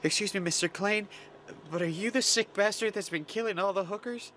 Excuse me, Mr. Klein, but are you the sick bastard that's been killing all the hookers?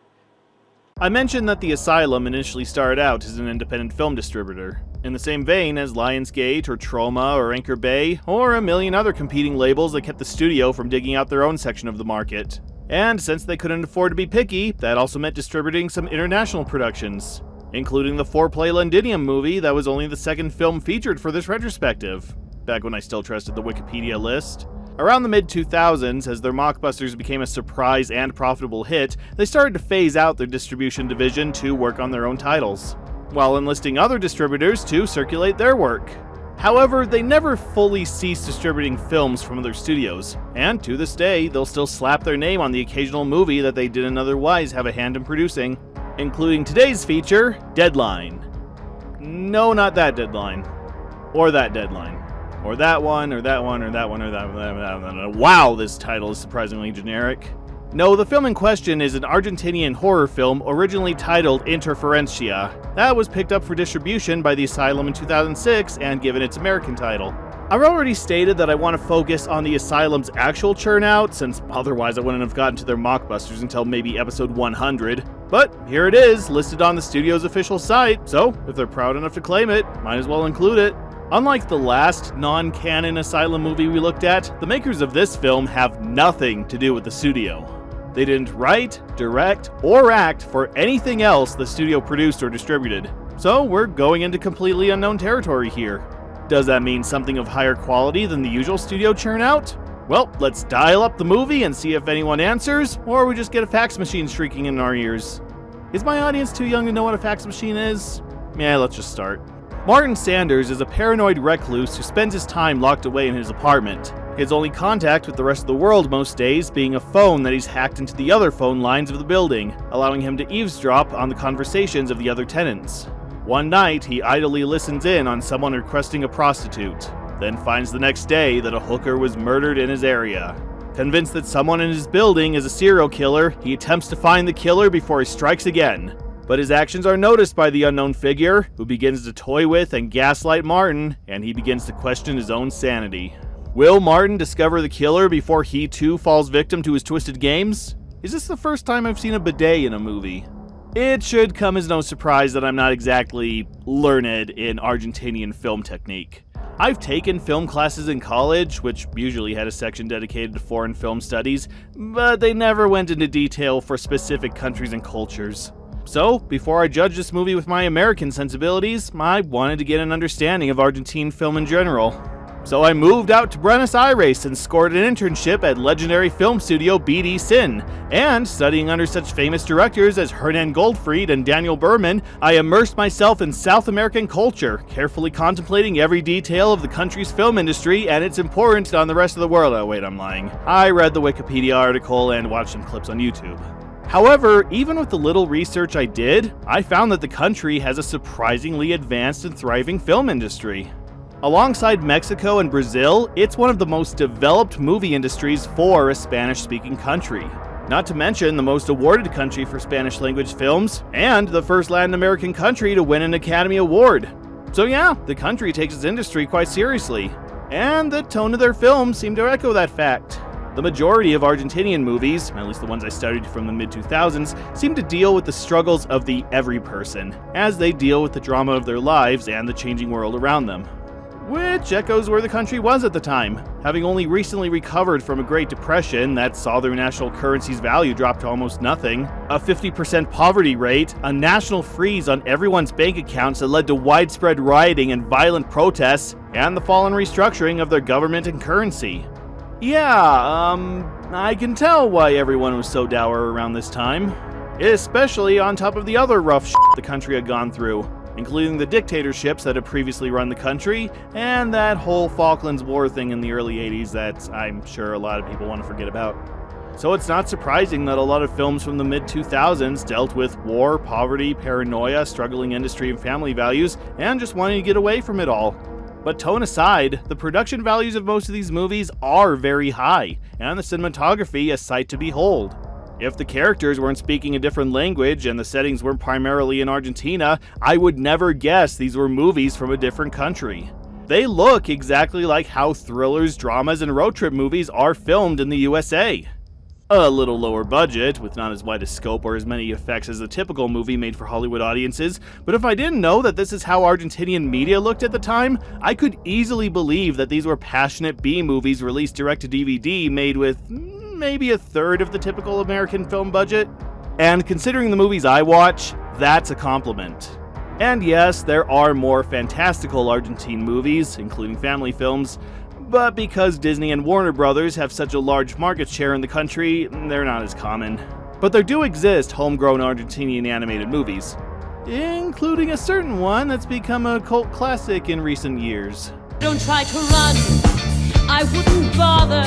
I mentioned that the Asylum initially started out as an independent film distributor, in the same vein as Lionsgate or Troma or Anchor Bay, or a million other competing labels that kept the studio from digging out their own section of the market. And since they couldn't afford to be picky, that also meant distributing some international productions, including the 4-play Londinium movie that was only the second film featured for this retrospective, back when I still trusted the Wikipedia list. Around the mid-2000s, as their mockbusters became a surprise and profitable hit, they started to phase out their distribution division to work on their own titles, while enlisting other distributors to circulate their work. However, they never fully ceased distributing films from other studios, and to this day, they'll still slap their name on the occasional movie that they didn't otherwise have a hand in producing, including today's feature, Deadline. No, not that Deadline. Or that Deadline. Or that one, or that one, or that one, or that one. Wow, this title is surprisingly generic. No, the film in question is an Argentinian horror film originally titled Interferencia. That was picked up for distribution by the Asylum in 2006 and given its American title. I've already stated that I want to focus on the Asylum's actual churn out, since otherwise I wouldn't have gotten to their mockbusters until maybe episode 100. But here it is, listed on the studio's official site, so if they're proud enough to claim it, might as well include it. Unlike the last non-canon Asylum movie we looked at, the makers of this film have nothing to do with the studio. They didn't write, direct, or act for anything else the studio produced or distributed. So we're going into completely unknown territory here. Does that mean something of higher quality than the usual studio churn out? Well, let's dial up the movie and see if anyone answers, or we just get a fax machine shrieking in our ears. Is my audience too young to know what a fax machine is? Yeah, let's just start. Martin Sanders is a paranoid recluse who spends his time locked away in his apartment. His only contact with the rest of the world most days being a phone that he's hacked into the other phone lines of the building, allowing him to eavesdrop on the conversations of the other tenants. One night, he idly listens in on someone requesting a prostitute, then finds the next day that a hooker was murdered in his area. Convinced that someone in his building is a serial killer, he attempts to find the killer before he strikes again. But his actions are noticed by the unknown figure, who begins to toy with and gaslight Martin, and he begins to question his own sanity. Will Martin discover the killer before he too falls victim to his twisted games? Is this the first time I've seen a bidet in a movie? It should come as no surprise that I'm not exactly learned in Argentinian film technique. I've taken film classes in college, which usually had a section dedicated to foreign film studies, but they never went into detail for specific countries and cultures. So, before I judge this movie with my American sensibilities, I wanted to get an understanding of Argentine film in general. So I moved out to Buenos Aires and scored an internship at legendary film studio BD Cine, and studying under such famous directors as Hernan Goldfried and Daniel Berman, I immersed myself in South American culture, carefully contemplating every detail of the country's film industry and its importance on the rest of the world. Oh wait, I'm lying. I read the Wikipedia article and watched some clips on YouTube. However, even with the little research I did, I found that the country has a surprisingly advanced and thriving film industry. Alongside Mexico and Brazil, it's one of the most developed movie industries for a Spanish-speaking country. Not to mention the most awarded country for Spanish-language films, and the first Latin American country to win an Academy Award. So yeah, the country takes its industry quite seriously. And the tone of their films seem to echo that fact. The majority of Argentinian movies, at least the ones I studied from the mid-2000s, seem to deal with the struggles of the every person, as they deal with the drama of their lives and the changing world around them. Which echoes where the country was at the time, having only recently recovered from a Great Depression that saw their national currency's value drop to almost nothing, a 50% poverty rate, a national freeze on everyone's bank accounts that led to widespread rioting and violent protests, and the fall and restructuring of their government and currency. Yeah, I can tell why everyone was so dour around this time, especially on top of the other rough shit the country had gone through, including the dictatorships that had previously run the country, and that whole Falklands War thing in the early 80s that I'm sure a lot of people want to forget about. So it's not surprising that a lot of films from the mid-2000s dealt with war, poverty, paranoia, struggling industry and family values, and just wanting to get away from it all. But tone aside, the production values of most of these movies are very high, and the cinematography a sight to behold. If the characters weren't speaking a different language and the settings weren't primarily in Argentina, I would never guess these were movies from a different country. They look exactly like how thrillers, dramas, and road trip movies are filmed in the USA. A little lower budget, with not as wide a scope or as many effects as a typical movie made for Hollywood audiences, but if I didn't know that this is how Argentinian media looked at the time, I could easily believe that these were passionate B-movies released direct to DVD made with maybe a third of the typical American film budget. And considering the movies I watch, that's a compliment. And yes, there are more fantastical Argentine movies, including family films, but because Disney and Warner Brothers have such a large market share in the country, they're not as common. But there do exist homegrown Argentinian animated movies, including a certain one that's become a cult classic in recent years. Don't try to run, I wouldn't bother.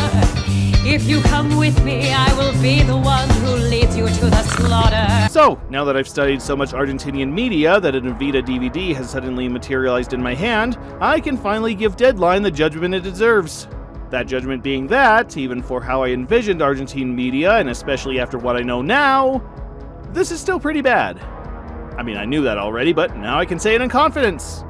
If you come with me, I will be the one who leads you to the slaughter. So, now that I've studied so much Argentinian media that an Evita DVD has suddenly materialized in my hand, I can finally give Deadline the judgment it deserves. That judgment being that, even for how I envisioned Argentine media, and especially after what I know now, this is still pretty bad. I mean, I knew that already, but now I can say it in confidence.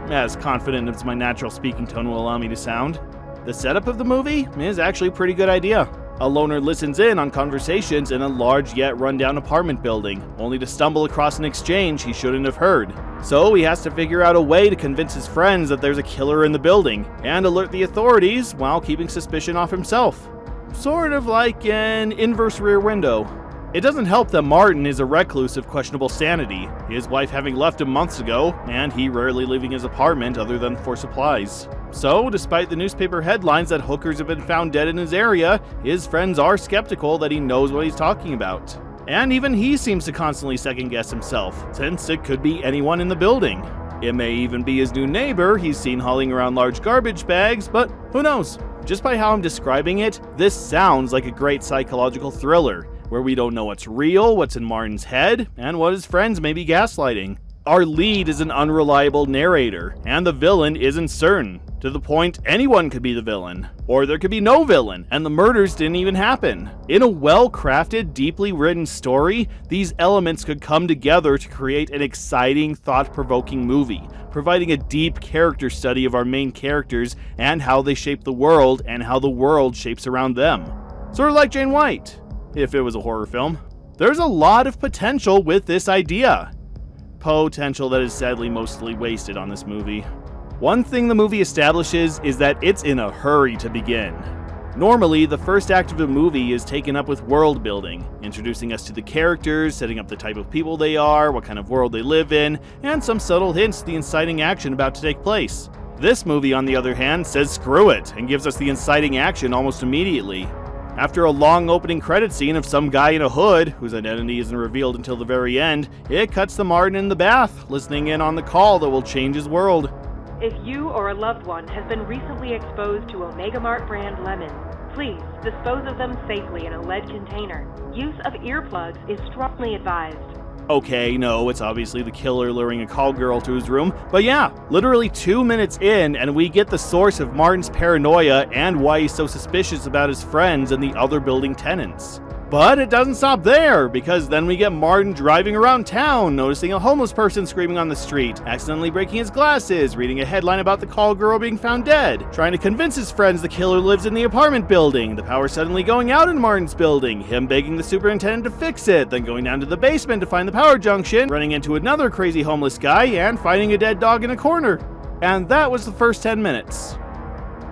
As confident as my natural speaking tone will allow me to sound. The setup of the movie is actually a pretty good idea. A loner listens in on conversations in a large yet rundown apartment building, only to stumble across an exchange he shouldn't have heard. So he has to figure out a way to convince his friends that there's a killer in the building, and alert the authorities while keeping suspicion off himself. Sort of like an inverse Rear Window. It doesn't help that Martin is a recluse of questionable sanity, his wife having left him months ago, and he rarely leaving his apartment other than for supplies. So, despite the newspaper headlines that hookers have been found dead in his area, his friends are skeptical that he knows what he's talking about. And even he seems to constantly second-guess himself, since it could be anyone in the building. It may even be his new neighbor he's seen hauling around large garbage bags, but who knows? Just by how I'm describing it, this sounds like a great psychological thriller, where we don't know what's real, what's in Martin's head, and what his friends may be gaslighting. Our lead is an unreliable narrator, and the villain isn't certain, to the point anyone could be the villain. Or there could be no villain, and the murders didn't even happen. In a well-crafted, deeply written story, these elements could come together to create an exciting, thought-provoking movie, providing a deep character study of our main characters and how they shape the world and how the world shapes around them. Sort of like Jane White, if it was a horror film. There's a lot of potential with this idea. Potential that is sadly mostly wasted on this movie. One thing the movie establishes is that it's in a hurry to begin. Normally, the first act of a movie is taken up with world building, introducing us to the characters, setting up the type of people they are, what kind of world they live in, and some subtle hints to the inciting action about to take place. This movie, on the other hand, says screw it, and gives us the inciting action almost immediately. After a long opening credit scene of some guy in a hood, whose identity isn't revealed until the very end, it cuts to Martin in the bath, listening in on the call that will change his world. If you or a loved one has been recently exposed to Omega Mart brand lemons, please dispose of them safely in a lead container. Use of earplugs is strongly advised. Okay, no, it's obviously the killer luring a call girl to his room, but yeah, literally 2 minutes in and we get the source of Martin's paranoia and why he's so suspicious about his friends and the other building tenants. But it doesn't stop there, because then we get Martin driving around town, noticing a homeless person screaming on the street, accidentally breaking his glasses, reading a headline about the call girl being found dead, trying to convince his friends the killer lives in the apartment building, the power suddenly going out in Martin's building, him begging the superintendent to fix it, then going down to the basement to find the power junction, running into another crazy homeless guy, and finding a dead dog in a corner. And that was the first 10 minutes.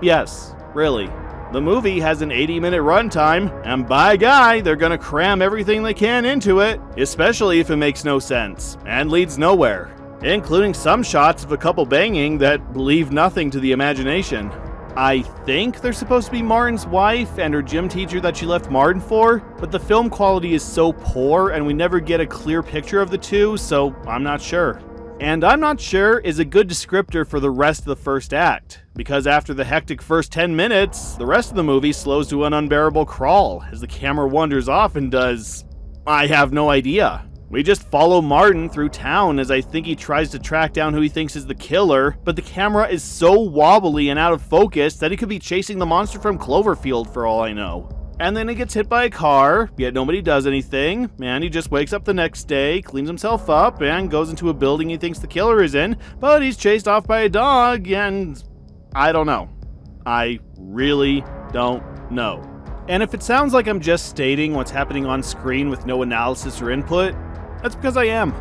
Yes, really. The movie has an 80-minute runtime, and by guy, they're gonna cram everything they can into it, especially if it makes no sense, and leads nowhere, including some shots of a couple banging that leave nothing to the imagination. I think they're supposed to be Martin's wife and her gym teacher that she left Martin for, but the film quality is so poor and we never get a clear picture of the two, so I'm not sure. And I'm not sure is a good descriptor for the rest of the first act, because after the hectic first 10 minutes, the rest of the movie slows to an unbearable crawl as the camera wanders off and does... I have no idea. We just follow Martin through town as I think he tries to track down who he thinks is the killer, but the camera is so wobbly and out of focus that he could be chasing the monster from Cloverfield for all I know. And then he gets hit by a car, yet nobody does anything, and he just wakes up the next day, cleans himself up, and goes into a building he thinks the killer is in, but he's chased off by a dog, and I don't know. I really don't know. And if it sounds like I'm just stating what's happening on screen with no analysis or input, that's because I am.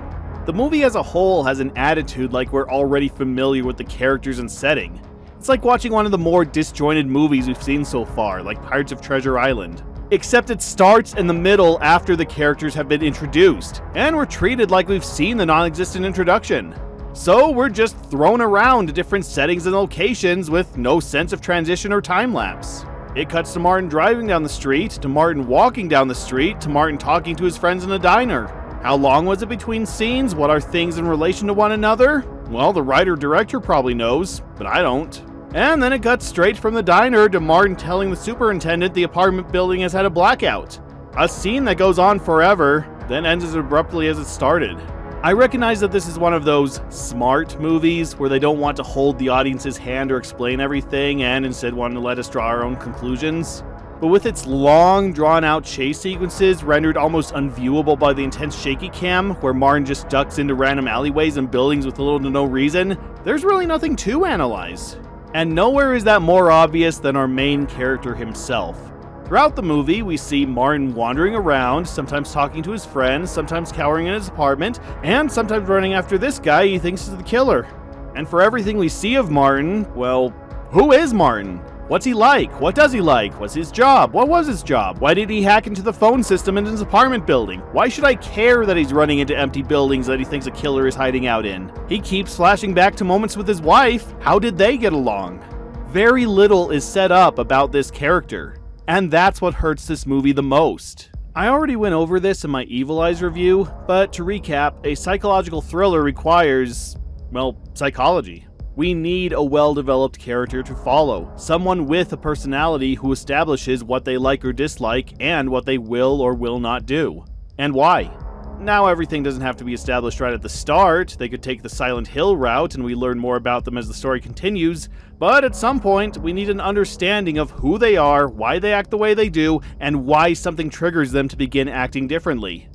The movie as a whole has an attitude like we're already familiar with the characters and setting. It's like watching one of the more disjointed movies we've seen so far, like Pirates of Treasure Island. Except it starts in the middle after the characters have been introduced, and we're treated like we've seen the non-existent introduction. So we're just thrown around to different settings and locations with no sense of transition or time-lapse. It cuts to Martin driving down the street, to Martin walking down the street, to Martin talking to his friends in a diner. How long was it between scenes? What are things in relation to one another? Well, the writer-director probably knows, but I don't. And then it cuts straight from the diner to Martin telling the superintendent the apartment building has had a blackout. A scene that goes on forever, then ends as abruptly as it started. I recognize that this is one of those smart movies where they don't want to hold the audience's hand or explain everything and instead want to let us draw our own conclusions. But with its long, drawn-out chase sequences rendered almost unviewable by the intense shaky cam, where Martin just ducks into random alleyways and buildings with little to no reason, there's really nothing to analyze. And nowhere is that more obvious than our main character himself. Throughout the movie, we see Martin wandering around, sometimes talking to his friends, sometimes cowering in his apartment, and sometimes running after this guy he thinks is the killer. And for everything we see of Martin, well, who is Martin? What's he like? What does he like? What's his job? What was his job? Why did he hack into the phone system in his apartment building? Why should I care that he's running into empty buildings that he thinks a killer is hiding out in? He keeps flashing back to moments with his wife. How did they get along? Very little is set up about this character. And that's what hurts this movie the most. I already went over this in my Evil Eyes review, but to recap, a psychological thriller requires, well, psychology. We need a well-developed character to follow, someone with a personality who establishes what they like or dislike and what they will or will not do. And why? Now everything doesn't have to be established right at the start. They could take the Silent Hill route and we learn more about them as the story continues, but at some point we need an understanding of who they are, why they act the way they do, and why something triggers them to begin acting differently.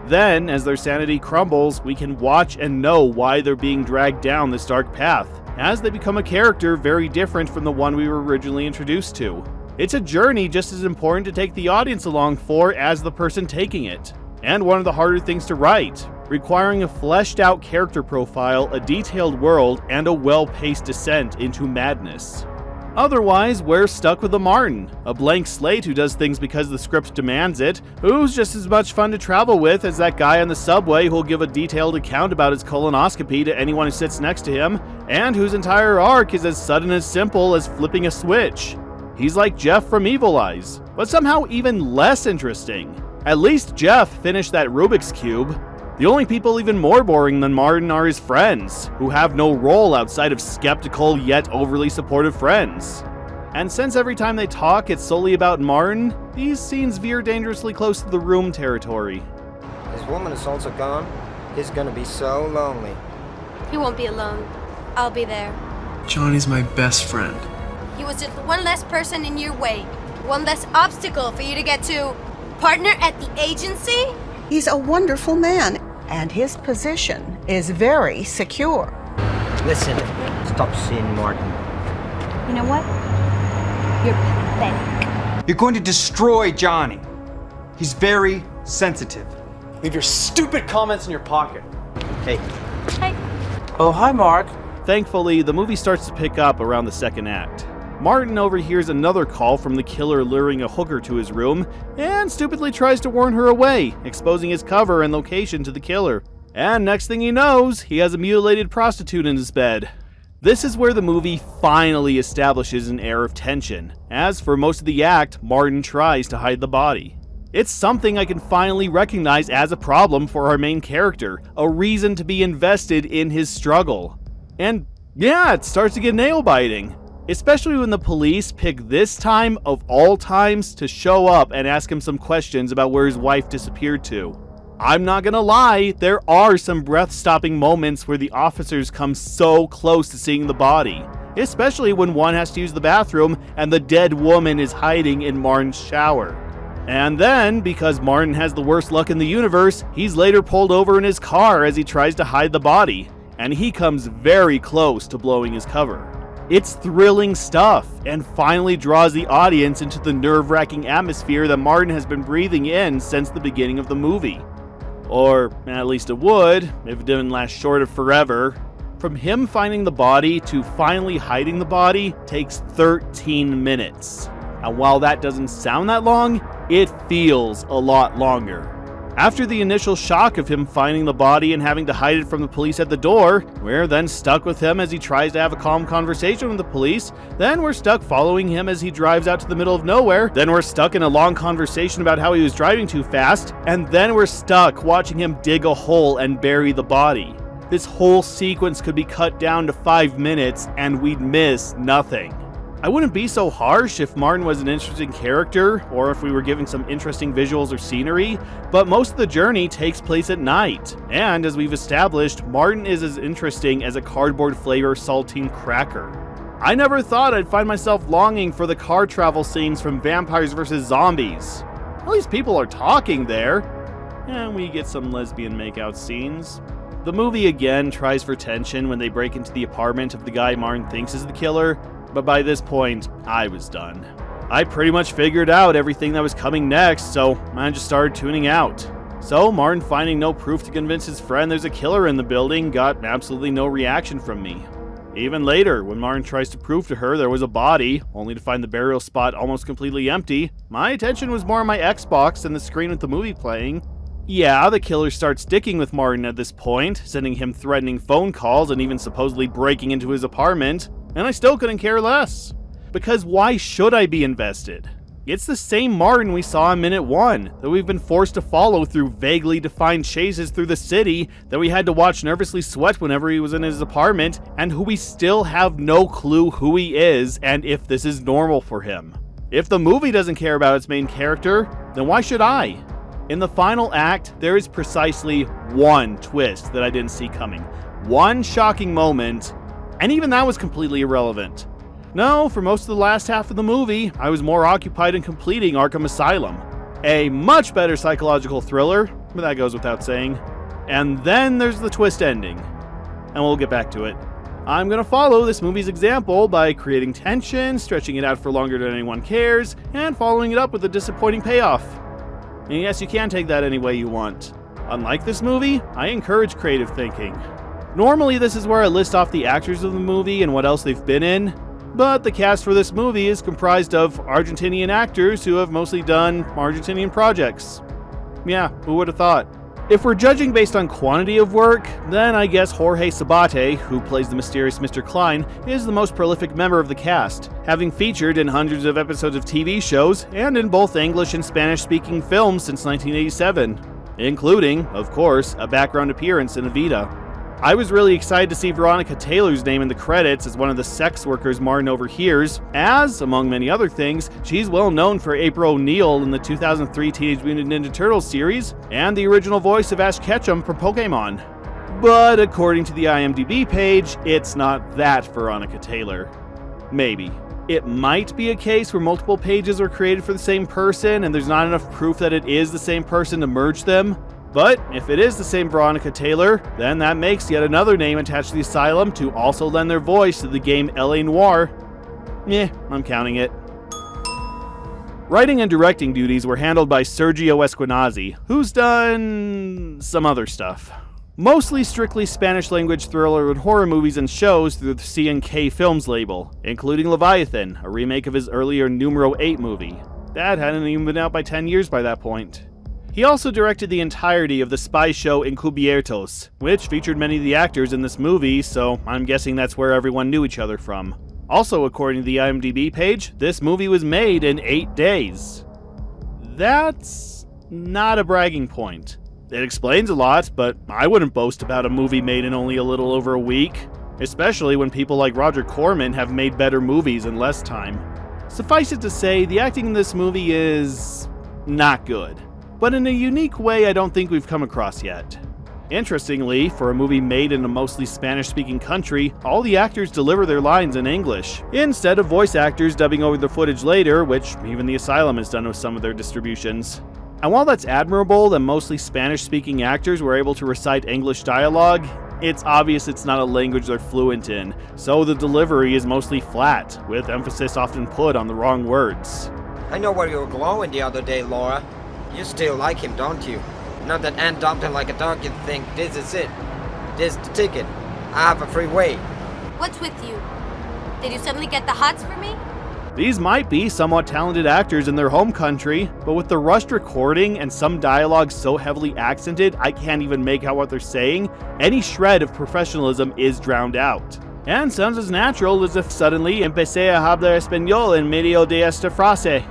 Then, as their sanity crumbles, we can watch and know why they're being dragged down this dark path, as they become a character very different from the one we were originally introduced to. It's a journey just as important to take the audience along for as the person taking it. And one of the harder things to write, requiring a fleshed out character profile, a detailed world, and a well-paced descent into madness. Otherwise, we're stuck with a Martin, a blank slate who does things because the script demands it, who's just as much fun to travel with as that guy on the subway who'll give a detailed account about his colonoscopy to anyone who sits next to him, and whose entire arc is as sudden as simple as flipping a switch. He's like Jeff from Evil Eyes, but somehow even less interesting. At least Jeff finished that Rubik's Cube. The only people even more boring than Martin are his friends, who have no role outside of skeptical yet overly supportive friends. And since every time they talk it's solely about Martin, these scenes veer dangerously close to the Room territory. His woman is also gone. He's gonna be so lonely. He won't be alone. I'll be there. Johnny's my best friend. He was just one less person in your way. One less obstacle for you to get to. Partner at the agency? He's a wonderful man, and his position is very secure. Listen, stop seeing Martin. You know what? You're pathetic. You're going to destroy Johnny. He's very sensitive. Leave your stupid comments in your pocket. Hey. Hey. Oh, hi, Mark. Thankfully, the movie starts to pick up around the second act. Martin overhears another call from the killer luring a hooker to his room, and stupidly tries to warn her away, exposing his cover and location to the killer. And next thing he knows, he has a mutilated prostitute in his bed. This is where the movie finally establishes an air of tension, as for most of the act, Martin tries to hide the body. It's something I can finally recognize as a problem for our main character, a reason to be invested in his struggle. And yeah, it starts to get nail-biting. Especially when the police pick this time of all times to show up and ask him some questions about where his wife disappeared to. I'm not gonna lie, there are some breath-stopping moments where the officers come so close to seeing the body, especially when one has to use the bathroom and the dead woman is hiding in Martin's shower. And then, because Martin has the worst luck in the universe, he's later pulled over in his car as he tries to hide the body, and he comes very close to blowing his cover. It's thrilling stuff, and finally draws the audience into the nerve-wracking atmosphere that Martin has been breathing in since the beginning of the movie. Or at least it would, if it didn't last short of forever. From him finding the body to finally hiding the body takes 13 minutes. And while that doesn't sound that long, it feels a lot longer. After the initial shock of him finding the body and having to hide it from the police at the door, we're then stuck with him as he tries to have a calm conversation with the police, then we're stuck following him as he drives out to the middle of nowhere, then we're stuck in a long conversation about how he was driving too fast, and then we're stuck watching him dig a hole and bury the body. This whole sequence could be cut down to 5 minutes and we'd miss nothing. I wouldn't be so harsh if Martin was an interesting character, or if we were given some interesting visuals or scenery, but most of the journey takes place at night, and as we've established, Martin is as interesting as a cardboard flavor saltine cracker. I never thought I'd find myself longing for the car travel scenes from Vampires vs. Zombies. At least people are talking there, and we get some lesbian makeout scenes. The movie again tries for tension when they break into the apartment of the guy Martin thinks is the killer, but by this point, I was done. I pretty much figured out everything that was coming next, so I just started tuning out. So Martin, finding no proof to convince his friend there's a killer in the building, got absolutely no reaction from me. Even later, when Martin tries to prove to her there was a body, only to find the burial spot almost completely empty, my attention was more on my Xbox than the screen with the movie playing. Yeah, the killer starts sticking with Martin at this point, sending him threatening phone calls and even supposedly breaking into his apartment, and I still couldn't care less. Because why should I be invested? It's the same Martin we saw in minute 1, that we've been forced to follow through vaguely defined chases through the city, that we had to watch nervously sweat whenever he was in his apartment, and who we still have no clue who he is and if this is normal for him. If the movie doesn't care about its main character, then why should I? In the final act, there is precisely one twist that I didn't see coming. One shocking moment, and even that was completely irrelevant. No, for most of the last half of the movie, I was more occupied in completing Arkham Asylum. A much better psychological thriller, but that goes without saying. And then there's the twist ending. And we'll get back to it. I'm gonna follow this movie's example by creating tension, stretching it out for longer than anyone cares, and following it up with a disappointing payoff. And yes, you can take that any way you want. Unlike this movie, I encourage creative thinking. Normally, this is where I list off the actors of the movie and what else they've been in, but the cast for this movie is comprised of Argentinian actors who have mostly done Argentinian projects. Yeah, who would have thought? If we're judging based on quantity of work, then I guess Jorge Sabate, who plays the mysterious Mr. Klein, is the most prolific member of the cast, having featured in hundreds of episodes of TV shows and in both English and Spanish-speaking films since 1987, including, of course, a background appearance in Evita. I was really excited to see Veronica Taylor's name in the credits as one of the sex workers Martin overhears, as, among many other things, she's well known for April O'Neil in the 2003 Teenage Mutant Ninja Turtles series, and the original voice of Ash Ketchum from Pokemon. But according to the IMDb page, it's not that Veronica Taylor. Maybe. It might be a case where multiple pages were created for the same person, and there's not enough proof that it is the same person to merge them. But if it is the same Veronica Taylor, then that makes yet another name attached to the asylum to also lend their voice to the game L.A. Noire. I'm counting it. Writing and directing duties were handled by Sergio Esquenazi, who's done some other stuff. Mostly strictly Spanish-language thriller and horror movies and shows through the C&K Films label, including Leviathan, a remake of his earlier Numero 8 movie. That hadn't even been out by 10 years by that point. He also directed the entirety of the spy show Encubiertos, which featured many of the actors in this movie, so I'm guessing that's where everyone knew each other from. Also, according to the IMDb page, this movie was made in 8 days. That's not a bragging point. It explains a lot, but I wouldn't boast about a movie made in only a little over a week, especially when people like Roger Corman have made better movies in less time. Suffice it to say, the acting in this movie is not good, but in a unique way I don't think we've come across yet. Interestingly, for a movie made in a mostly Spanish-speaking country, all the actors deliver their lines in English, instead of voice actors dubbing over the footage later, which even the Asylum has done with some of their distributions. And while that's admirable that mostly Spanish-speaking actors were able to recite English dialogue, It's obvious it's not a language they're fluent in, so the delivery is mostly flat, with emphasis often put on the wrong words. I know where you were glowing the other day, Laura. You still like him, don't you? Now that Ann dumped him like a dog, you think this is it. This the ticket. I have a free way. What's with you? Did you suddenly get the hots for me? These might be somewhat talented actors in their home country, but with the rushed recording and some dialogue so heavily accented I can't even make out what they're saying, any shred of professionalism is drowned out. And sounds as natural as if suddenly empecé a hablar español en medio de esta frase.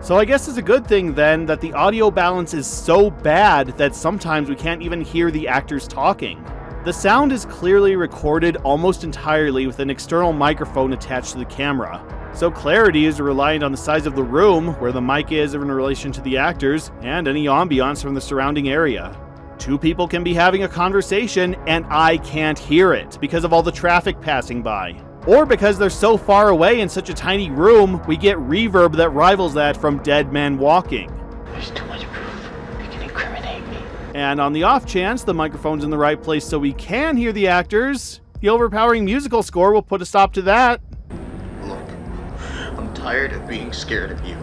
So I guess it's a good thing then that the audio balance is so bad that sometimes we can't even hear the actors talking. The sound is clearly recorded almost entirely with an external microphone attached to the camera. So clarity is reliant on the size of the room, where the mic is in relation to the actors, and any ambiance from the surrounding area. Two people can be having a conversation, and I can't hear it because of all the traffic passing by. Or because they're so far away in such a tiny room, we get reverb that rivals that from Dead Man Walking. There's too much proof. They can incriminate me. And on the off chance the microphone's in the right place so we can hear the actors, the overpowering musical score will put a stop to that. I'm tired of being scared of you.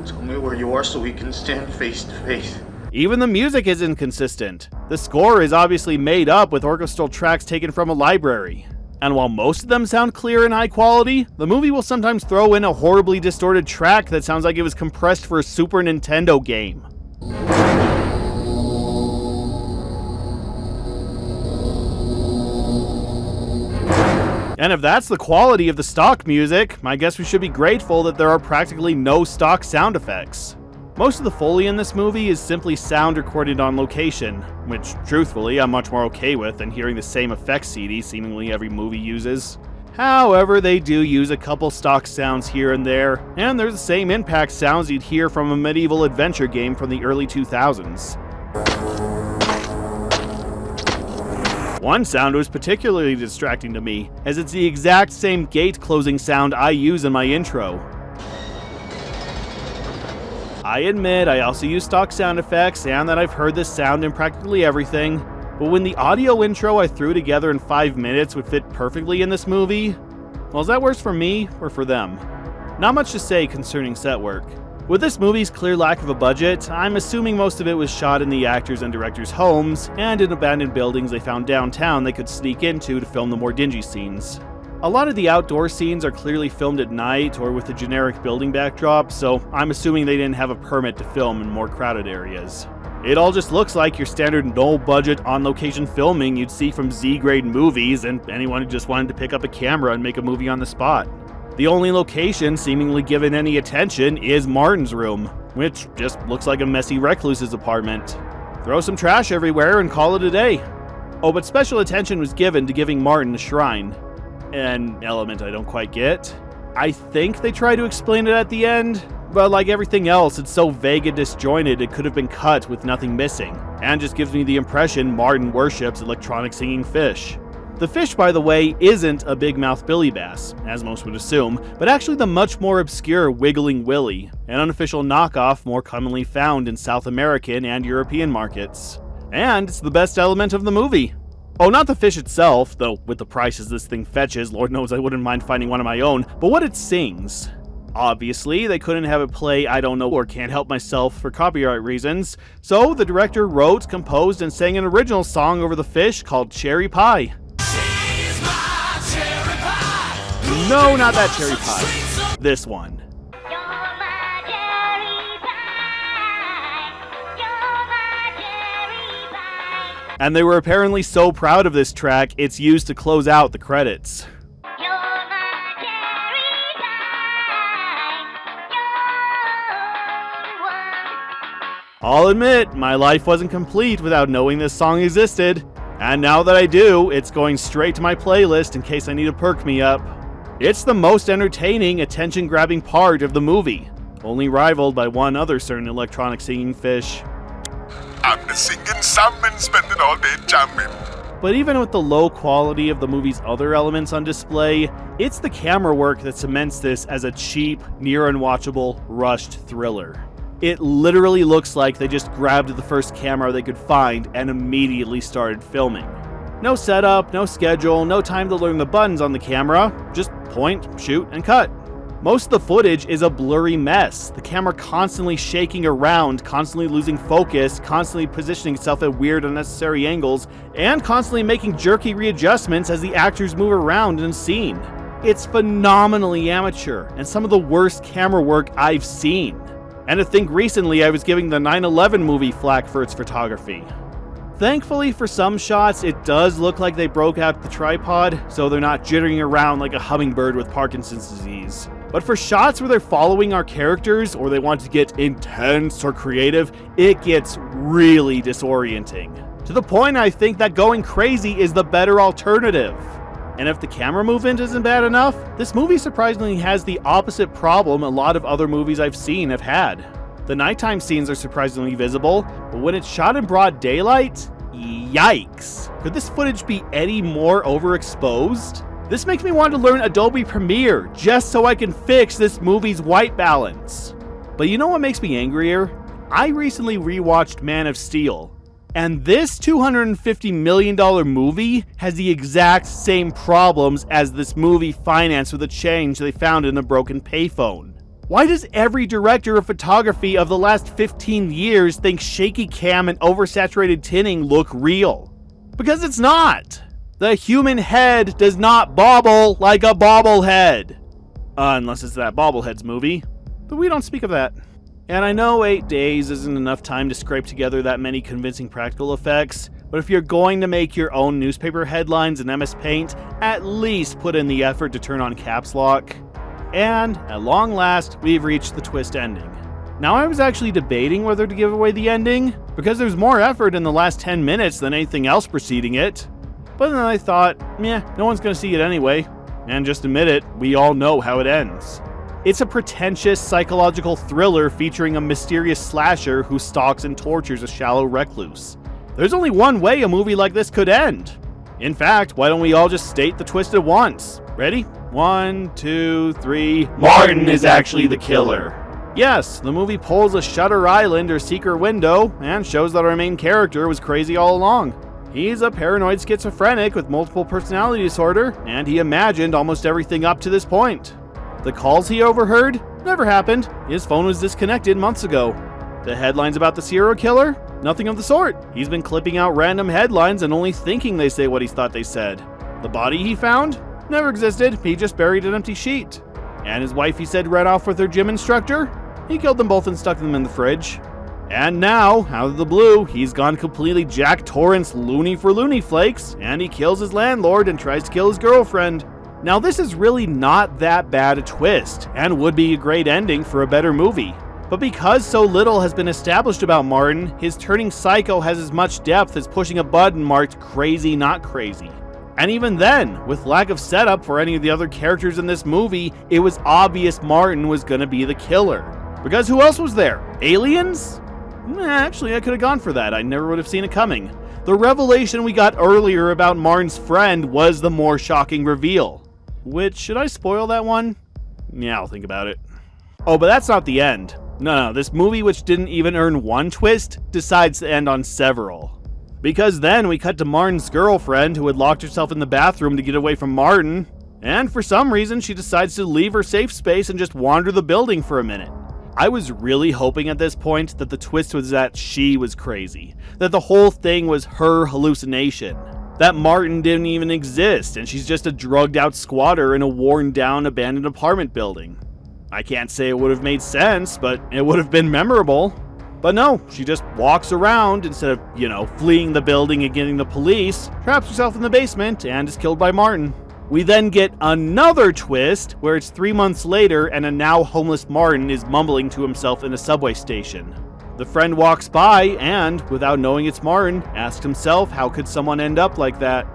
Tell me where you are so we can stand face to face. Even the music is inconsistent. The score is obviously made up with orchestral tracks taken from a library. And while most of them sound clear and high quality, the movie will sometimes throw in a horribly distorted track that sounds like it was compressed for a Super Nintendo game. And if that's the quality of the stock music, I guess we should be grateful that there are practically no stock sound effects. Most of the Foley in this movie is simply sound recorded on location, which, truthfully, I'm much more okay with than hearing the same effects CD seemingly every movie uses. However, they do use a couple stock sounds here and there, and they're the same impact sounds you'd hear from a medieval adventure game from the early 2000s. One sound was particularly distracting to me, as it's the exact same gate closing sound I use in my intro. I admit I also use stock sound effects and that I've heard this sound in practically everything, but when the audio intro I threw together in 5 minutes would fit perfectly in this movie, well, is that worse for me or for them? Not much to say concerning set work. With this movie's clear lack of a budget, I'm assuming most of it was shot in the actors' and directors' homes, and in abandoned buildings they found downtown they could sneak into to film the more dingy scenes. A lot of the outdoor scenes are clearly filmed at night or with a generic building backdrop, so I'm assuming they didn't have a permit to film in more crowded areas. It all just looks like your standard no-budget, on-location filming you'd see from Z-grade movies and anyone who just wanted to pick up a camera and make a movie on the spot. The only location seemingly given any attention is Martin's room, which just looks like a messy recluse's apartment. Throw some trash everywhere and call it a day. Oh, but special attention was given to giving Martin a shrine. An element I don't quite get. I think they try to explain it at the end, but like everything else, it's so vague and disjointed it could have been cut with nothing missing, and just gives me the impression Martin worships electronic singing fish. The fish, by the way, isn't a big-mouth billy bass, as most would assume, but actually the much more obscure Wiggling Willy, an unofficial knockoff more commonly found in South American and European markets. And it's the best element of the movie. Oh, not the fish itself, though with the prices this thing fetches, Lord knows I wouldn't mind finding one of my own, but what it sings. Obviously, they couldn't have it play I Don't Know or Can't Help Myself for copyright reasons, so the director wrote, composed, and sang an original song over the fish called Cherry Pie. No, not that cherry pie. This one. And they were apparently so proud of this track, it's used to close out the credits. I'll admit, my life wasn't complete without knowing this song existed. And now that I do, it's going straight to my playlist in case I need to perk me up. It's the most entertaining, attention-grabbing part of the movie, only rivaled by one other certain electronic singing fish. I'm the singing salmon, spending all day jamming. But even with the low quality of the movie's other elements on display, it's the camera work that cements this as a cheap, near-unwatchable, rushed thriller. It literally looks like they just grabbed the first camera they could find and immediately started filming. No setup, no schedule, no time to learn the buttons on the camera, just point, shoot, and cut. Most of the footage is a blurry mess, the camera constantly shaking around, constantly losing focus, constantly positioning itself at weird unnecessary angles, and constantly making jerky readjustments as the actors move around in a scene. It's phenomenally amateur, and some of the worst camera work I've seen. And to think recently I was giving the 9/11 movie flack for its photography. Thankfully for some shots, it does look like they broke out the tripod, so they're not jittering around like a hummingbird with Parkinson's disease. But for shots where they're following our characters, or they want to get intense or creative, it gets really disorienting. To the point I think that going crazy is the better alternative. And if the camera movement isn't bad enough, this movie surprisingly has the opposite problem a lot of other movies I've seen have had. The nighttime scenes are surprisingly visible, but when it's shot in broad daylight, yikes. Could this footage be any more overexposed? This makes me want to learn Adobe Premiere just so I can fix this movie's white balance. But you know what makes me angrier? I recently rewatched Man of Steel, and this $250 million movie has the exact same problems as this movie financed with a change they found in a broken payphone. Why does every director of photography of the last 15 years think shaky cam and oversaturated tinning look real? Because it's not! The human head does not bobble like a bobblehead. Unless it's that Bobbleheads movie. But we don't speak of that. And I know 8 days isn't enough time to scrape together that many convincing practical effects, but if you're going to make your own newspaper headlines in MS Paint, at least put in the effort to turn on caps lock. And, at long last, we've reached the twist ending. Now I was actually debating whether to give away the ending, because there's more effort in the last 10 minutes than anything else preceding it. But then I thought, no one's gonna see it anyway. And just admit it, we all know how it ends. It's a pretentious psychological thriller featuring a mysterious slasher who stalks and tortures a shallow recluse. There's only one way a movie like this could end. In fact, why don't we all just state the twist at once? Ready? 1, 2, 3. Martin is actually the killer. Yes, the movie pulls a Shutter Island or secret window and shows that our main character was crazy all along. He's a paranoid schizophrenic with multiple personality disorder, and he imagined almost everything up to this point. The calls he overheard never happened. His phone was disconnected months ago. The headlines about the serial killer? Nothing of the sort. He's been clipping out random headlines and only thinking they say what he thought they said. The body he found? Never existed. He just buried an empty sheet. And his wife he said ran off with her gym instructor? He killed them both and stuck them in the fridge. And now, out of the blue, he's gone completely Jack Torrance loony for loony flakes, and he kills his landlord and tries to kill his girlfriend. Now this is really not that bad a twist, and would be a great ending for a better movie. But because so little has been established about Martin, his turning psycho has as much depth as pushing a button marked crazy not crazy. And even then, with lack of setup for any of the other characters in this movie, it was obvious Martin was gonna be the killer. Because who else was there? Aliens? Actually, I could have gone for that. I never would have seen it coming. The revelation we got earlier about Martin's friend was the more shocking reveal. Which, should I spoil that one? Yeah, I'll think about it. Oh, but that's not the end. No, this movie, which didn't even earn one twist, decides to end on several. Because then we cut to Martin's girlfriend, who had locked herself in the bathroom to get away from Martin, and for some reason she decides to leave her safe space and just wander the building for a minute. I was really hoping at this point that the twist was that she was crazy, that the whole thing was her hallucination, that Martin didn't even exist and she's just a drugged out squatter in a worn down abandoned apartment building. I can't say it would have made sense, but it would have been memorable. But no, she just walks around instead of, fleeing the building and getting the police, traps herself in the basement, and is killed by Martin. We then get another twist where it's 3 months later and a now homeless Martin is mumbling to himself in a subway station. The friend walks by and, without knowing it's Martin, asks himself how could someone end up like that?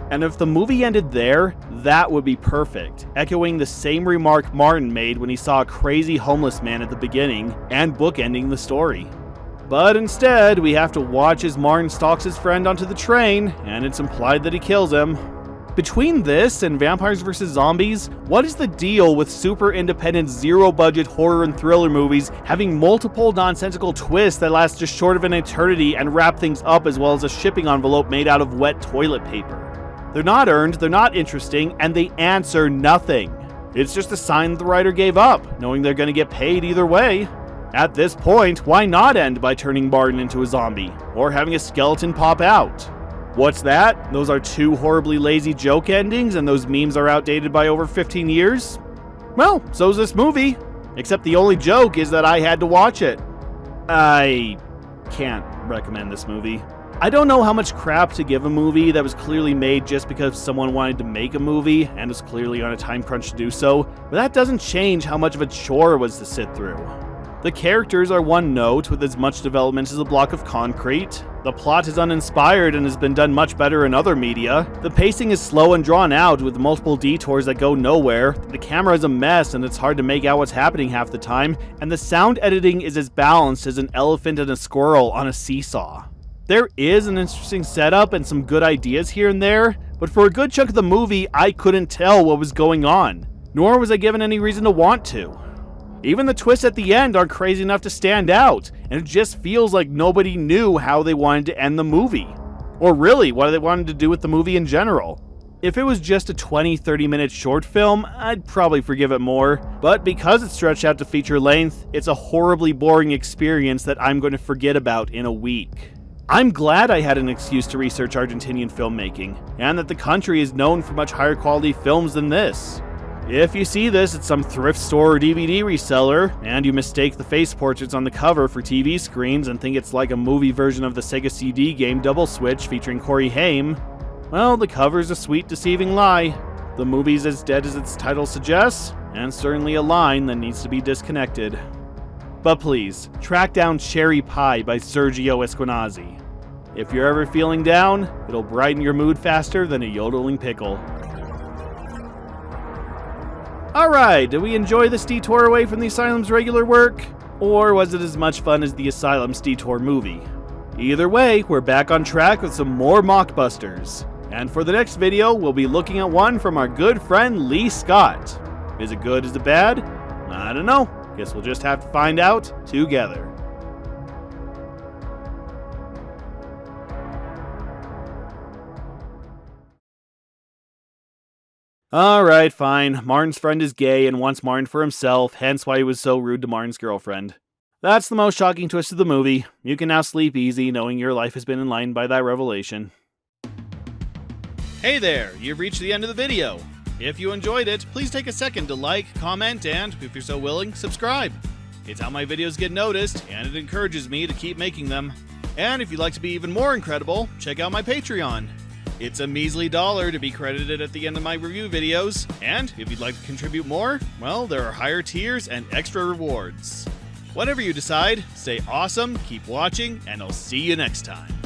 And if the movie ended there, that would be perfect, echoing the same remark Martin made when he saw a crazy homeless man at the beginning and bookending the story. But instead, we have to watch as Martin stalks his friend onto the train, and it's implied that he kills him. Between this and Vampires vs. Zombies, what is the deal with super independent, zero-budget horror and thriller movies having multiple nonsensical twists that last just short of an eternity and wrap things up as well as a shipping envelope made out of wet toilet paper? They're not earned, they're not interesting, and they answer nothing. It's just a sign that the writer gave up, knowing they're going to get paid either way. At this point, why not end by turning Martin into a zombie, or having a skeleton pop out? What's that? Those are two horribly lazy joke endings and those memes are outdated by over 15 years? Well, so's this movie. Except the only joke is that I had to watch it. I can't recommend this movie. I don't know how much crap to give a movie that was clearly made just because someone wanted to make a movie and was clearly on a time crunch to do so, but that doesn't change how much of a chore it was to sit through. The characters are one note with as much development as a block of concrete. The plot is uninspired and has been done much better in other media. The pacing is slow and drawn out with multiple detours that go nowhere. The camera is a mess and it's hard to make out what's happening half the time. And the sound editing is as balanced as an elephant and a squirrel on a seesaw. There is an interesting setup and some good ideas here and there, but for a good chunk of the movie, I couldn't tell what was going on, nor was I given any reason to want to. Even the twists at the end aren't crazy enough to stand out, and it just feels like nobody knew how they wanted to end the movie. Or really, what they wanted to do with the movie in general. If it was just a 20-30 minute short film, I'd probably forgive it more, but because it's stretched out to feature length, it's a horribly boring experience that I'm going to forget about in a week. I'm glad I had an excuse to research Argentinian filmmaking, and that the country is known for much higher quality films than this. If you see this at some thrift store or DVD reseller, and you mistake the face portraits on the cover for TV screens and think it's like a movie version of the Sega CD game Double Switch featuring Corey Haim, well, the cover's a sweet, deceiving lie. The movie's as dead as its title suggests, and certainly a line that needs to be disconnected. But please, track down Cherry Pie by Sergio Esquenazi. If you're ever feeling down, it'll brighten your mood faster than a yodeling pickle. Alright, did we enjoy this detour away from the Asylum's regular work? Or was it as much fun as the Asylum's detour movie? Either way, we're back on track with some more mockbusters. And for the next video, we'll be looking at one from our good friend Lee Scott. Is it good, is it bad? I don't know. Guess we'll just have to find out together. Alright, fine. Martin's friend is gay and wants Martin for himself, hence why he was so rude to Martin's girlfriend. That's the most shocking twist of the movie. You can now sleep easy knowing your life has been enlightened by that revelation. Hey there, you've reached the end of the video. If you enjoyed it, please take a second to like, comment, and, if you're so willing, subscribe. It's how my videos get noticed, and it encourages me to keep making them. And if you'd like to be even more incredible, check out my Patreon. It's a measly $1 to be credited at the end of my review videos, and if you'd like to contribute more, well, there are higher tiers and extra rewards. Whatever you decide, stay awesome, keep watching, and I'll see you next time.